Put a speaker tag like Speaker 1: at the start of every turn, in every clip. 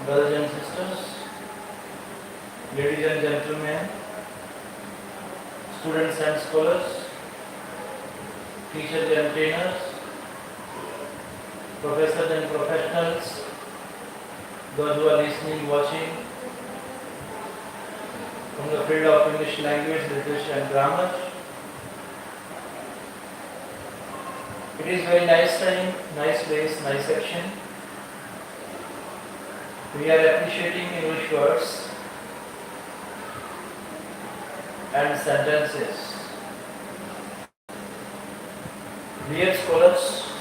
Speaker 1: brothers and sisters, ladies and gentlemen, students and scholars, teachers and trainers, professors and professionals, those who are listening, watching from the field of English language, literature and grammar. It is very nice time, nice place, nice section. We are appreciating English words and sentences. Dear scholars,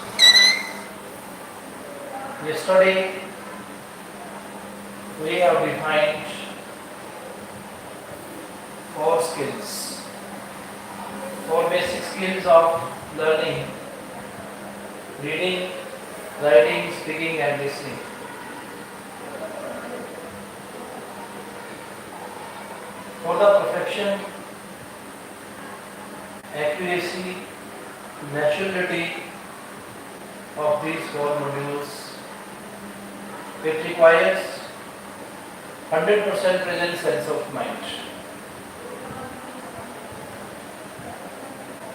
Speaker 1: yesterday we have defined 4 skills, 4 basic skills of learning: reading, writing, speaking and listening. For the perfection, accuracy, naturality of these 4 modules, it requires 100% present sense of mind.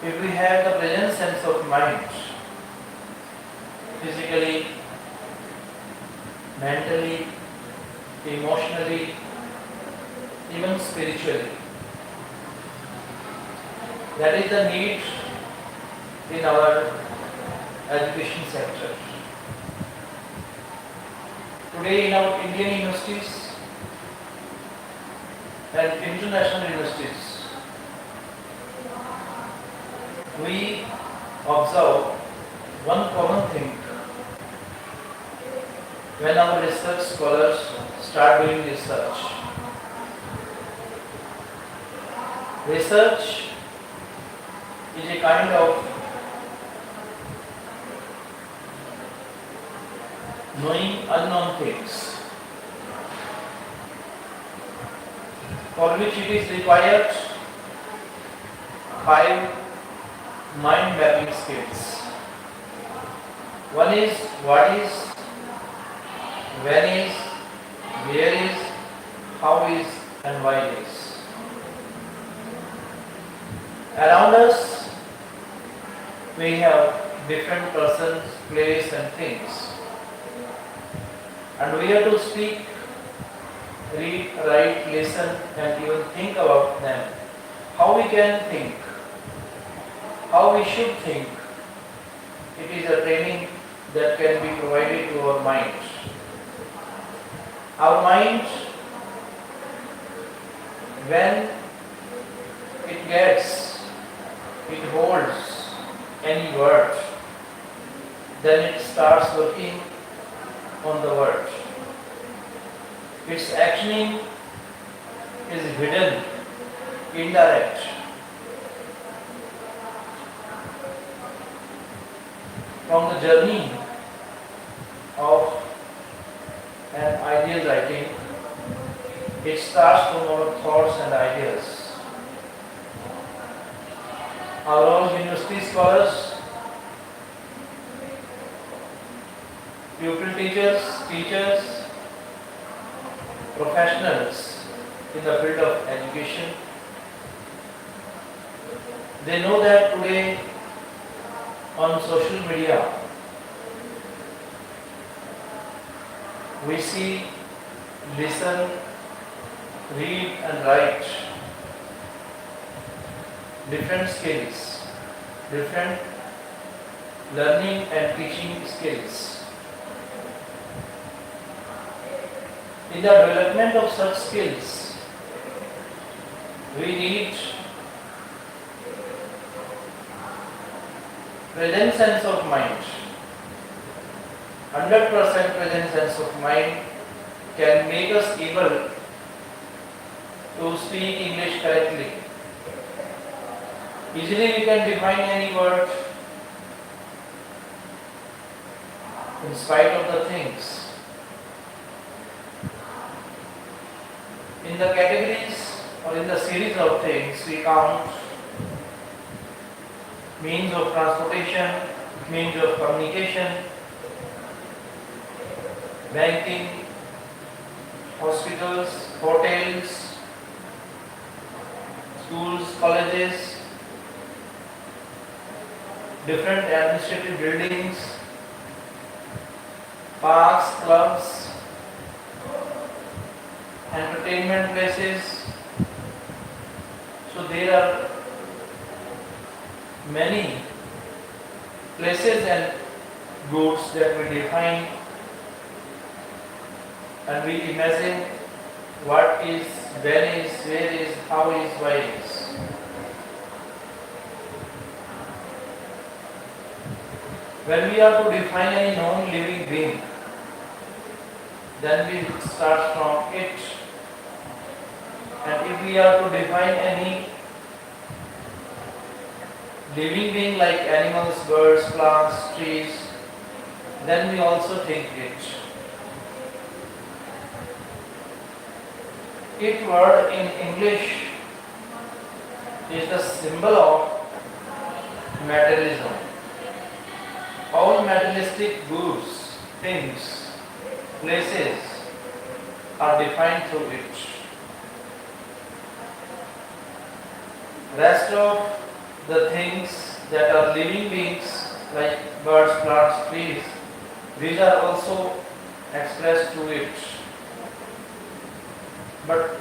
Speaker 1: If we have the present sense of mind, physically, mentally, emotionally, even spiritually, that is the need in our education sector. Today in our Indian universities and international universities, we observe one common thing. When our research scholars start doing research is a kind of knowing unknown things, for which it is required 5 mind mapping skills. One is what is, when is, where is, how is and why is. Around us we have different persons, place and things, and we have to speak, read, write, listen and even think about them. How we can think, how we should think, it is a training that can be provided to our mind. Our mind, when it holds any word, then it starts working on the word. Its actioning is hidden, indirect. From the journey of an ideal writing, it starts from our thoughts and ideas. Our own university scholars, pupil teachers, professionals in the field of education, they know that today on social media we see, listen, read and write different skills, different learning and teaching skills. In the development of such skills, we need present sense of mind. 100% present sense of mind can make us able to speak English correctly. Easily we can define any word in spite of the things. In the categories or in the series of things, we count means of transportation, means of communication, banking, hospitals, hotels, schools, colleges, different administrative buildings, parks, clubs, entertainment places. So there are many places and goods that we define, and we imagine what is, when is, where is, how is, why is. When we are to define any non-living being, then we start from it. And if we are to define any living being like animals, birds, plants, trees, then we also think it. It word in English is the symbol of materialism. All materialistic goods, things, places are defined through it. Rest of the things that are living beings like birds, plants, trees, these are also expressed through it. But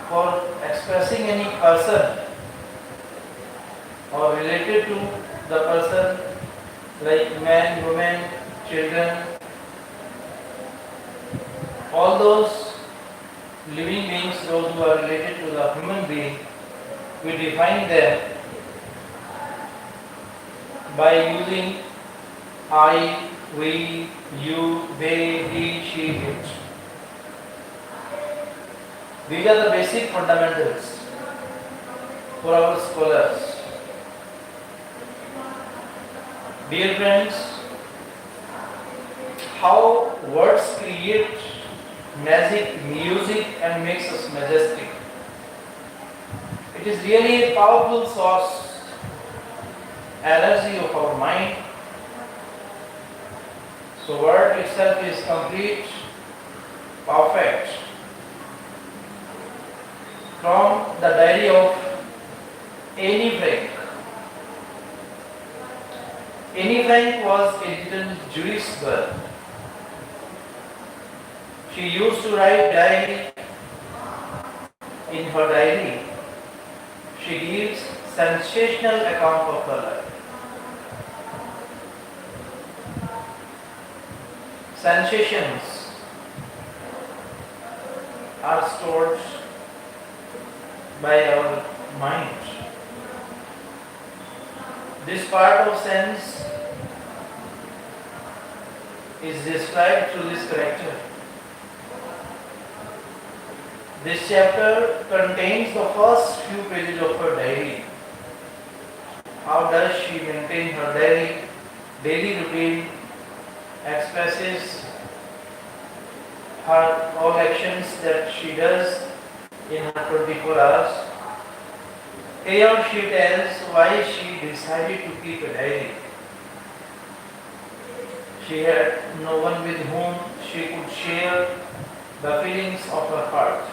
Speaker 1: for expressing any person or related to the person like man, woman, children, all those living beings, those who are related to the human being, we define them by using I, we, you, they, he, she, it. These are the basic fundamentals for our scholars. Dear friends, how words create magic, music and makes us majestic. It is really a powerful source, energy of our mind. So word itself is complete, perfect. From the diary of Annie Frank. Annie Frank was a little Jewish girl. She used to write diary. In her diary, she gives sensational account of her life. Sensations are stored by our mind. This part of sense is described through this character. This chapter contains the first few pages of her diary. How does she maintain her diary? Daily routine expresses her all actions that she does in her 24 hours. Here she tells why she decided to keep a diary. She had no one with whom she could share the feelings of her heart.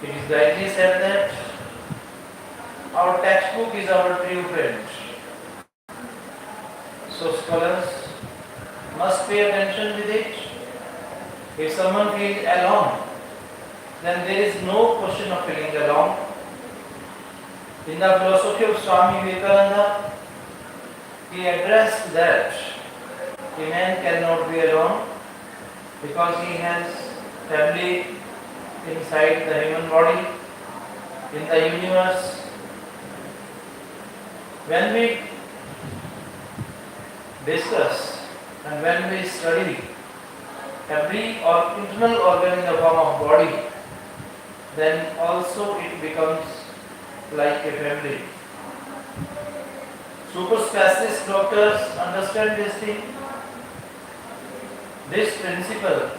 Speaker 1: It is rightly said that our textbook is our true friend. So scholars must pay attention with it. If someone feels alone, then there is no question of feeling alone. In the philosophy of Swami Vivekananda, he addressed that a man cannot be alone because he has family inside the human body, in the universe. When we discuss and when we study every internal organ in the form of body, then also it becomes like a family. Super specialist doctors understand this thing. This principle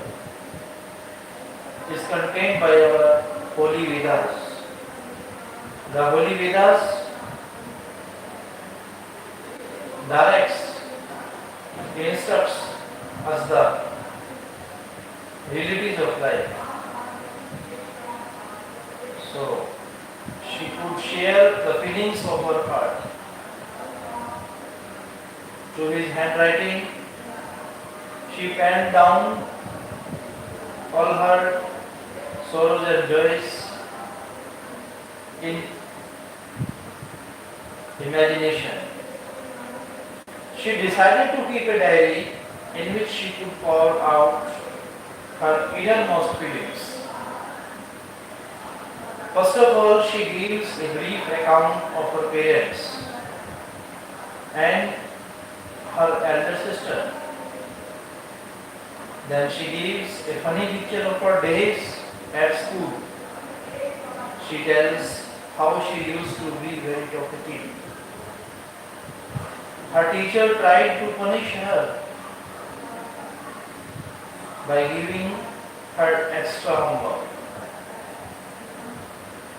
Speaker 1: is contained by our Holy Vedas. The Holy Vedas directs, instructs us the realities of life. So she could share the feelings of her heart through his handwriting. She penned down all her sorrows and joys in imagination. She decided to keep a diary in which she could pour out her innermost feelings. First of all, she gives a brief account of her parents and her elder sister. Then she gives a funny picture of her days at school. She tells how she used to be very talkative. Her teacher tried to punish her by giving her extra homework.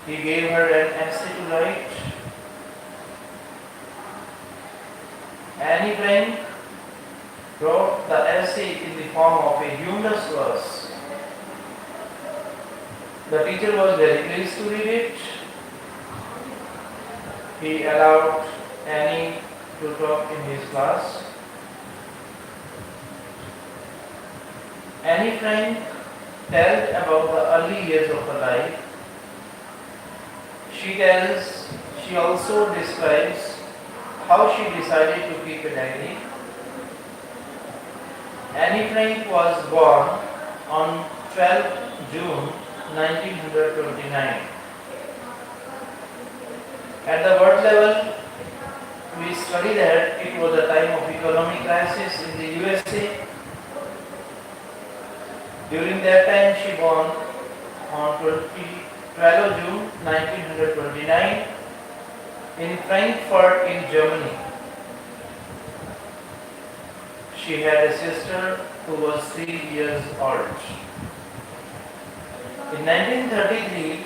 Speaker 1: He gave her an essay to write. Annie Frank wrote the essay in the form of a humorous verse. The teacher was very pleased to read it. He allowed Annie to talk in his class. Annie Frank tells about the early years of her life. She also describes how she decided to keep a diary. Annie Frank was born on 12 June 1929. At the world level, we study that it was a time of economic crisis in the USA. During that time, she born on 12 June 1929 in Frankfurt in Germany. She had a sister who was 3 years old. In 1933,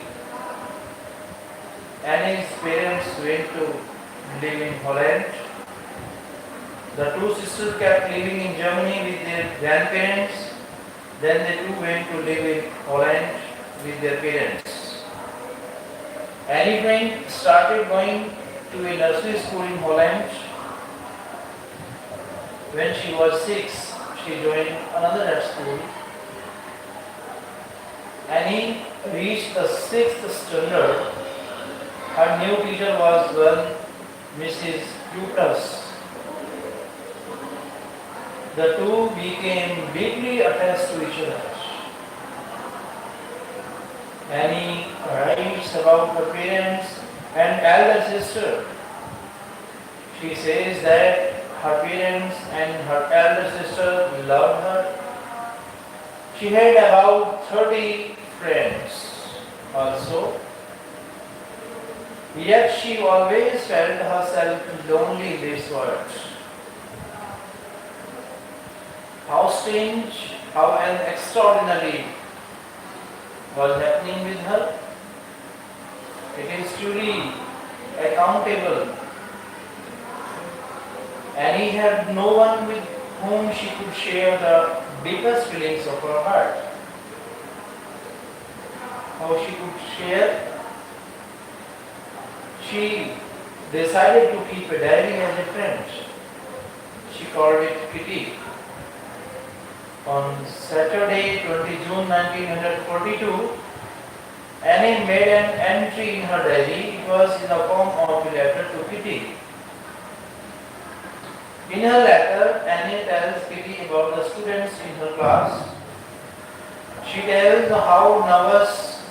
Speaker 1: Annie's parents went to live in Holland. The two sisters kept living in Germany with their grandparents. Then the two went to live in Holland with their parents. Annie Frank started going to a nursery school in Holland. When she was 6, she joined another school. Annie reached the 6th standard. Her new teacher was Mrs. KUK. The two became deeply attached to each other. Annie writes about her parents and elder sister. She says that her parents and her elder sister loved her. She had about 30 friends also. Yet she always felt herself lonely in this world. How strange, how extraordinary was happening with her. It is truly accountable. Annie had no one with whom she could share the deepest feelings of her heart. How she could share? She decided to keep a diary as a friend. She called it Kitty. On Saturday, 20 June 1942, Annie made an entry in her diary. It was in the form of a letter to Kitty. In her letter, Annie tells Kitty about the students in her class. She tells how nervous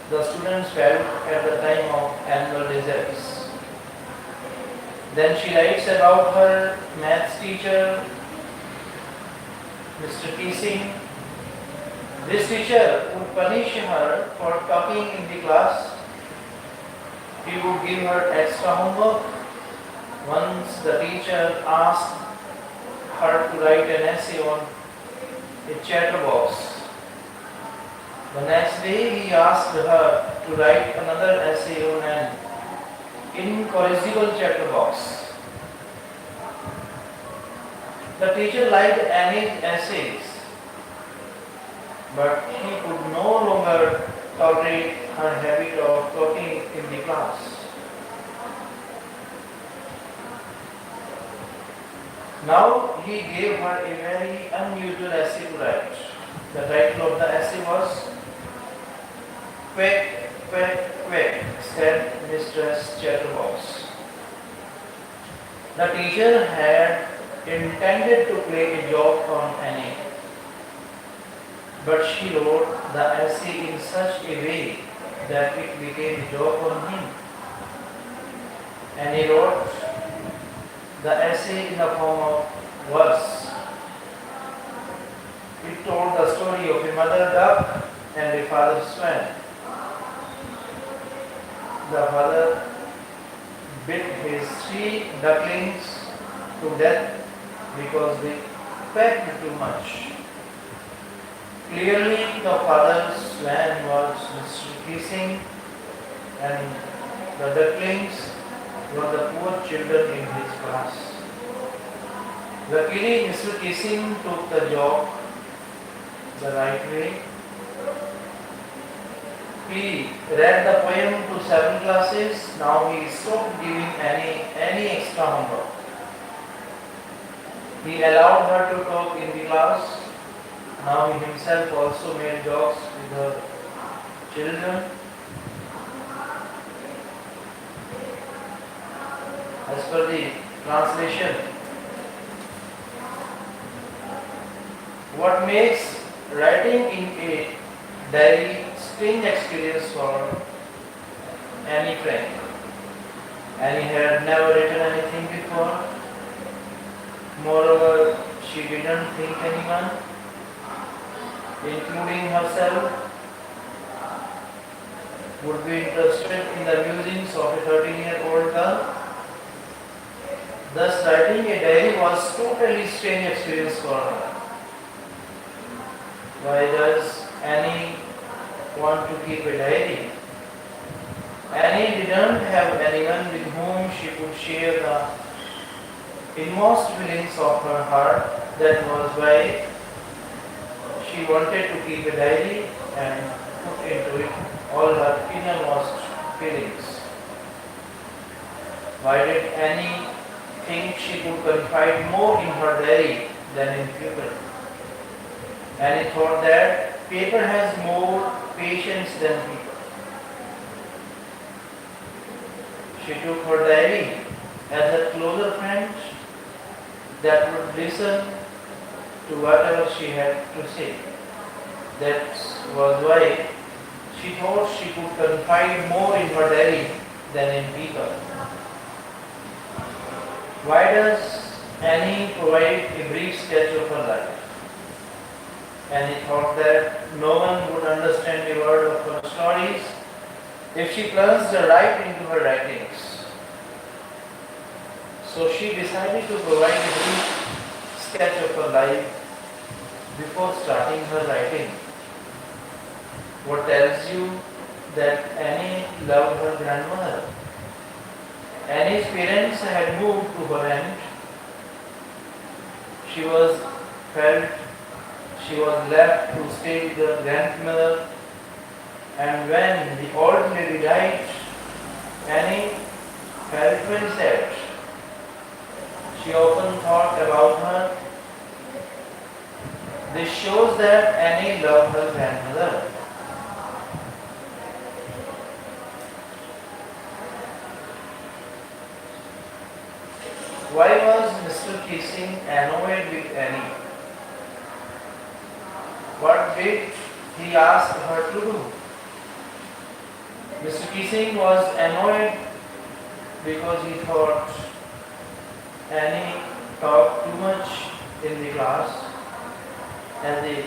Speaker 1: the students felt at the time of annual results. Then she writes about her maths teacher, Mr. Teasing. This teacher would punish her for talking in the class. He would give her extra homework. Once the teacher asked her to write an essay on a chatterbox. The next day he asked her to write another essay on an incorrigible chatterbox. The teacher liked Annie's essays. but he could no longer tolerate her habit of talking in the class. Now he gave her a very unusual essay to write. The title of the essay was "Quack, quack, quack," said Mistress Chatterbox. The teacher had intended to play a joke on Annie, but she wrote the essay in such a way that it became a joke on him. And he wrote the essay in the form of verse. It told the story of a mother duck and a father swan. The father bit his 3 ducklings to death because they quacked too much. Clearly, the father's swan was misleading, and the ducklings were the poor children in his class. Luckily, Mr. Kissing took the joke the right way. He read the poem to 7 classes. Now he stopped giving any extra homework. He allowed her to talk in the class. Now he himself also made jokes with her children. As per the translation, what makes writing in a diary strange experience for Annie Frank? Annie had never written anything before. Moreover, she didn't think anyone, including herself, would be interested in the musings of a 13-year-old girl. Thus, writing a diary was totally strange experience for her. Why does Annie want to keep a diary? Annie didn't have anyone with whom she could share the inmost feelings of her heart. That was why she wanted to keep a diary and put into it all her innermost feelings. Why did Annie think she could confide more in her diary than in paper? Annie thought that paper has more patience than people. She took her diary as a closer friend that would listen to whatever she had to say. That was why she thought she could confide more in her diary than in people. Why does Annie provide a brief sketch of her life? Annie thought that no one would understand a word of her stories if she plunged right into her writings. So she decided to provide a brief sketch of her life before starting her writing. What tells you that Annie loved her grandmother? Annie's parents had moved to her end. She was left to stay with her grandmother, and when the old lady died, Annie felt very sad. She often thought about her. This shows that Annie loved her grandmother. Why was Mr. Kissing annoyed with Annie? What did he ask her to do? Mr. Kissing was annoyed because he thought Annie talked too much in the class. As a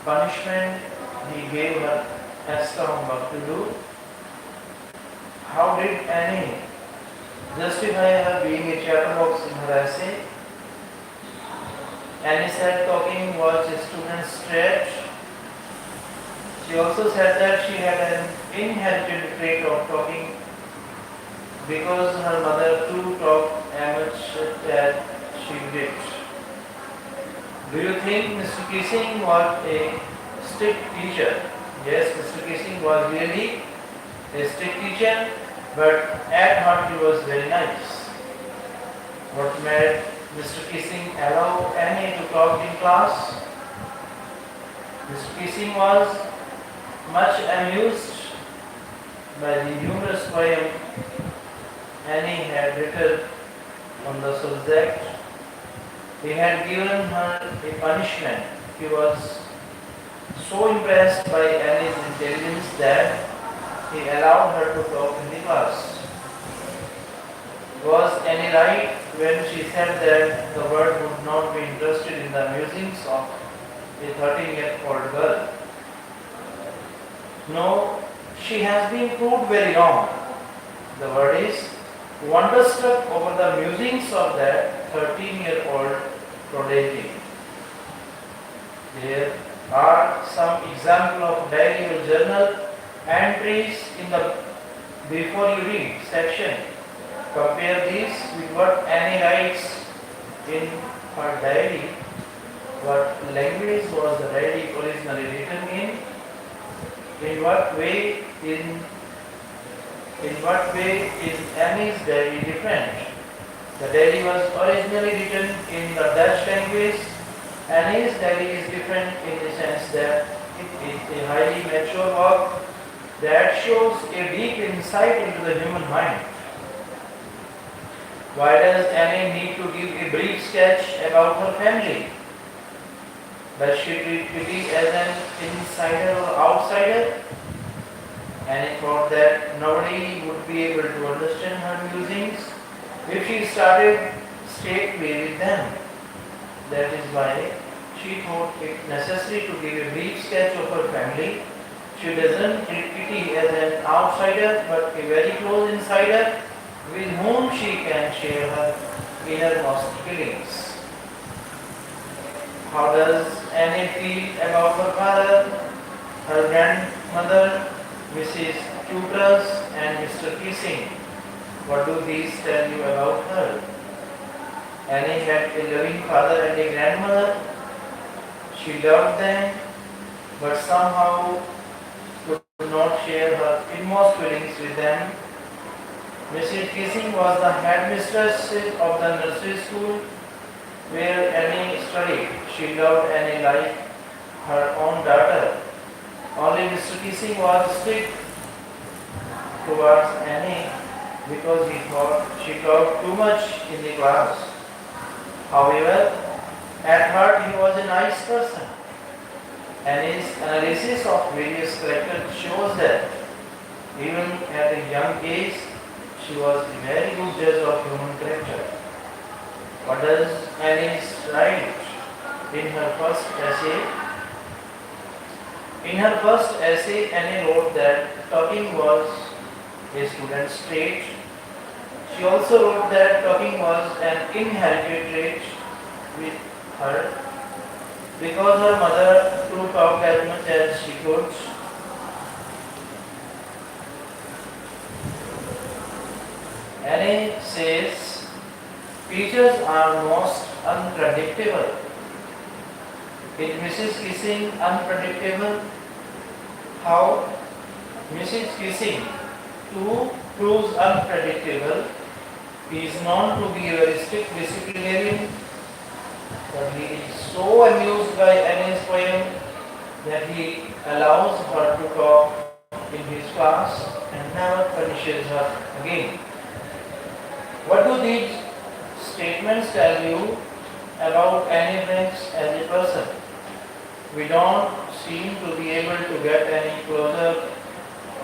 Speaker 1: punishment, he gave her extra homework to do. How did Annie justify her being a chatterbox in her essay? Annie said talking was a student's trait. She also said that she had an inherited trait of talking because her mother too talked as much as she did. Do you think Mr. Kissing was a strict teacher. Yes, Mr. Kissing was really a strict teacher, but at heart he was very nice. What made Mr. Kissing allow Annie to talk in class? Mr. Kissing was much amused by the numerous poems Annie had written on the subject. He had given her a punishment. He was so impressed by Annie's intelligence that he allowed her to talk in the class. Was Annie right when she said that the world would not be interested in the musings of a 13-year-old girl? No, she has been proved very wrong. The word is wonderstruck over the musings of that 13-year-old prodigy. There are some examples of diary or journal entries in the before you read section. Compare these with what Annie writes in her diary. What language was the diary originally written in? In what way is Annie's diary different? The diary was originally written in the Dutch language. Annie's diary is different in the sense that it is a highly mature work that shows a deep insight into the human mind. Why does Annie need to give a brief sketch about her family? Does she treat Kitty as an insider or outsider? Annie thought that nobody would be able to understand her musings if she started straightway with them. That is why she thought it necessary to give a brief sketch of her family. She doesn't treat Kitty as an outsider but a very close insider with whom she can share her innermost feelings. How does Annie feel about her father, her grandmother, Mrs. Tutors and Mr. Kissing? What do these tell you about her? Annie had a loving father and a grandmother. She loved them, but somehow could not share her inmost feelings with them. Mrs. Kissing was the headmistress of the nursery school where Annie studied. She loved Annie like her own daughter. Only Mr. Kissing was strict towards Annie because he thought she talked too much in the class. However, at heart he was a nice person. Annie's analysis of various characters shows that even at a young age, she was a very good judge of human character. What does Annie write in her first essay? In her first essay, Annie wrote that talking was a student's trait. She also wrote that talking was an inherited trait with her because her mother could talk as much as she could. Annie says, teachers are most unpredictable. Is Mrs. Kissing unpredictable? How? Mrs. Kissing, who proves unpredictable, he is known to be a very strict disciplinarian, but he is so amused by Annie's poem that he allows her to talk in his class and never punishes her again. What do these statements tell you about Annie Franks as a person? We don't seem to be able to get any closer,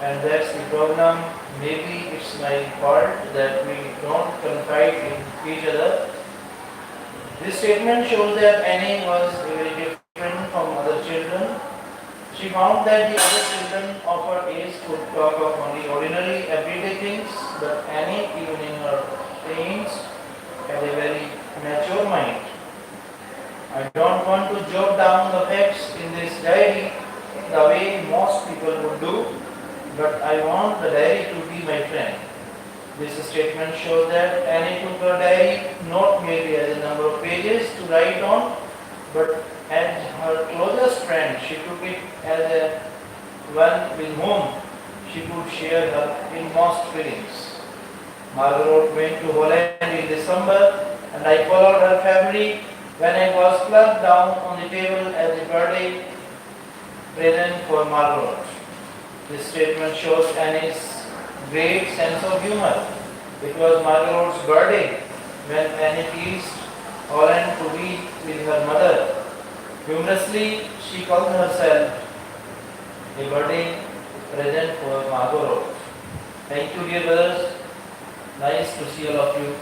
Speaker 1: and that's the problem. Maybe it's my fault that we don't confide in each other. This statement shows that Annie was very different from other children. She found that the other children of her age could talk of only ordinary everyday things, but Annie, even in her teens, had a very mature mind. I don't want to jot down the facts in this diary the way most people would do, but I want the diary to be my friend. This statement shows that Annie took her diary not merely as a number of pages to write on, but As her closest friend, she took it as a one with whom she could share her inmost feelings. Margaret went to Holland in December, and I followed her family when I was plugged down on the table as a birthday present for Margaret. This statement shows Annie's great sense of humor. It was Margaret's birthday when Annie teased Holland to be with her mother. Humorously, she called herself a birthday present for Margaret. Thank you, dear brothers. Nice to see all of you.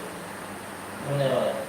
Speaker 1: धन्यवाद.